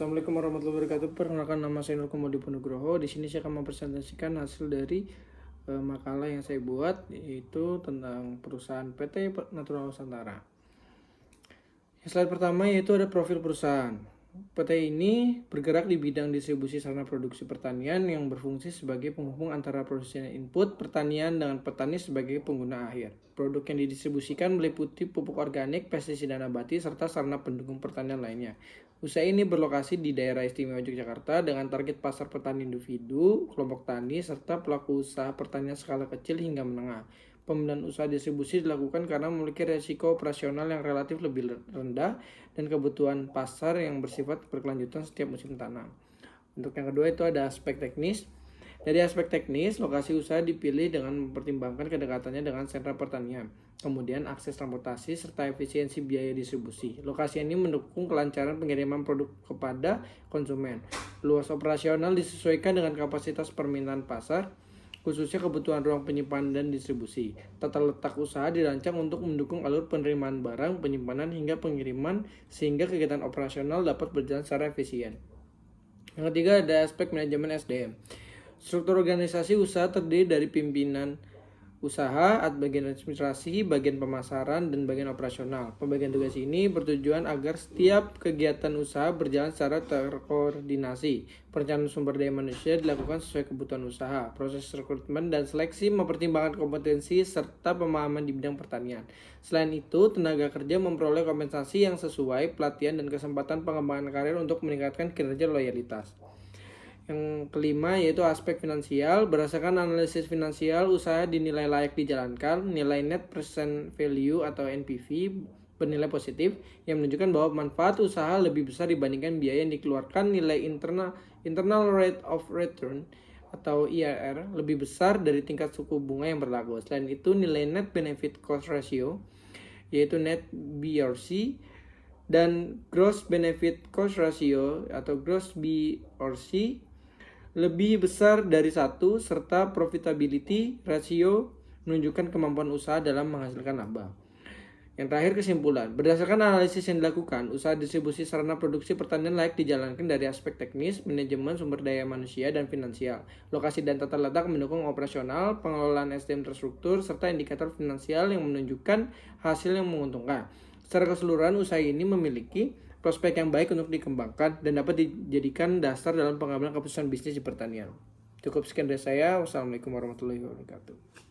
Assalamualaikum warahmatullahi wabarakatuh. Perkenalkan, nama saya Nur Komodi Nugroho. Di sini saya akan mempresentasikan hasil dari makalah yang saya buat, yaitu tentang perusahaan PT Natural Nusantara. Slide pertama yaitu ada profil perusahaan. PT ini bergerak di bidang distribusi sarana produksi pertanian yang berfungsi sebagai penghubung antara produsen input pertanian dengan petani sebagai pengguna akhir. Produk yang didistribusikan meliputi pupuk organik, pestisida nabati, serta sarana pendukung pertanian lainnya. Usaha ini berlokasi di daerah istimewa Yogyakarta dengan target pasar petani individu, kelompok tani, serta pelaku usaha pertanian skala kecil hingga menengah. Pembinaan usaha distribusi dilakukan karena memiliki resiko operasional yang relatif lebih rendah dan kebutuhan pasar yang bersifat berkelanjutan setiap musim tanam. Untuk yang kedua itu ada aspek teknis. Dari aspek teknis, lokasi usaha dipilih dengan mempertimbangkan kedekatannya dengan sentra pertanian, kemudian akses transportasi serta efisiensi biaya distribusi. Lokasi ini mendukung kelancaran pengiriman produk kepada konsumen. Luas operasional disesuaikan dengan kapasitas permintaan pasar, khususnya kebutuhan ruang penyimpanan dan distribusi. Tata letak usaha dirancang untuk mendukung alur penerimaan barang, penyimpanan hingga pengiriman sehingga kegiatan operasional dapat berjalan secara efisien. Yang ketiga ada aspek manajemen SDM. Struktur organisasi usaha terdiri dari pimpinan usaha, bagian administrasi, bagian pemasaran, dan bagian operasional. Pembagian tugas ini bertujuan agar setiap kegiatan usaha berjalan secara terkoordinasi. Perencanaan sumber daya manusia dilakukan sesuai kebutuhan usaha. Proses rekrutmen dan seleksi mempertimbangkan kompetensi serta pemahaman di bidang pertanian. Selain itu, tenaga kerja memperoleh kompensasi yang sesuai, pelatihan, dan kesempatan pengembangan karir untuk meningkatkan kinerja loyalitas. Yang kelima yaitu aspek finansial. Berdasarkan analisis finansial, usaha dinilai layak dijalankan. Nilai net present value atau NPV bernilai positif yang menunjukkan bahwa manfaat usaha lebih besar dibandingkan biaya yang dikeluarkan. Nilai internal rate of return atau IRR lebih besar dari tingkat suku bunga yang berlaku. Selain itu, nilai net benefit cost ratio yaitu net BRC dan gross benefit cost ratio atau gross BRC lebih besar dari 1, serta profitability ratio menunjukkan kemampuan usaha dalam menghasilkan laba. Yang terakhir, kesimpulan. Berdasarkan analisis yang dilakukan, usaha distribusi sarana produksi pertanian layak dijalankan dari aspek teknis, manajemen sumber daya manusia, dan finansial. Lokasi dan tata letak mendukung operasional, pengelolaan SDM terstruktur, serta indikator finansial yang menunjukkan hasil yang menguntungkan. Secara keseluruhan, usaha ini memiliki prospek yang baik untuk dikembangkan dan dapat dijadikan dasar dalam pengambilan keputusan bisnis di pertanian. Cukup sekian dari saya. Wassalamualaikum warahmatullahi wabarakatuh.